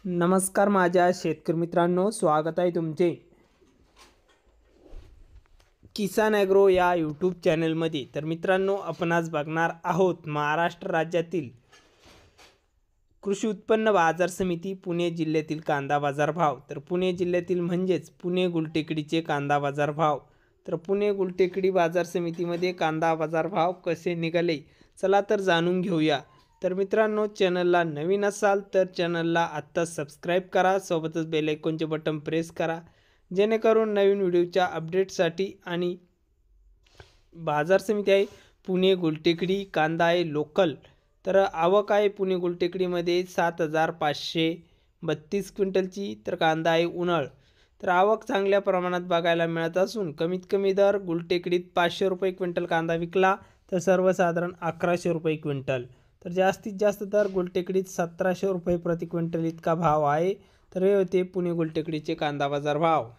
नमस्कार माझ्या शेतकरी मित्रांनो, स्वागत आहे तुमचे किसान ॲग्रो या यूट्यूब चॅनलमध्ये। तर मित्रांनो, आपण आज बघणार आहोत महाराष्ट्र राज्यातील कृषी उत्पन्न बाजार समिती पुणे जिल्ह्यातील कांदा बाजार भाव। तर पुणे जिल्ह्यातील म्हणजेच पुणे गुलटेकडीचे कांदा बाजार भाव। तर पुणे गुलटेकडी बाजार समितीमध्ये कांदा बाजार भाव कसे निघाले, चला तर जाणून घेऊया। तर मित्रांनो, चॅनलला नवीन असाल तर चॅनलला आत्ता सबस्क्राइब करा, सोबतच बेल आयकॉनचे बटन प्रेस करा, जेणेकरून नवीन व्हिडिओच्या अपडेटसाठी। आणि बाजार समिती आहे पुणे गुलटेकडी, कांदा आहे लोकल। तर आवक आहे पुणे गुलटेकडीमध्ये 7,532 क्विंटलची। तर कांदा आहे उन्हाळ। तर आवक चांगल्या प्रमाणात बघायला मिळत असून कमीत कमी दर गुलटेकडीत 500 रुपये क्विंटल कांदा विकला, तर सर्वसाधारण 1100 रुपये क्विंटल। तर जास्तीत जास्त दर गुलटेकडीत 1700 रुपये प्रति क्विंटल इतका भाव आहे। तर हे होते पुणे गुलटेकडीचे कांदा बाजार भाव।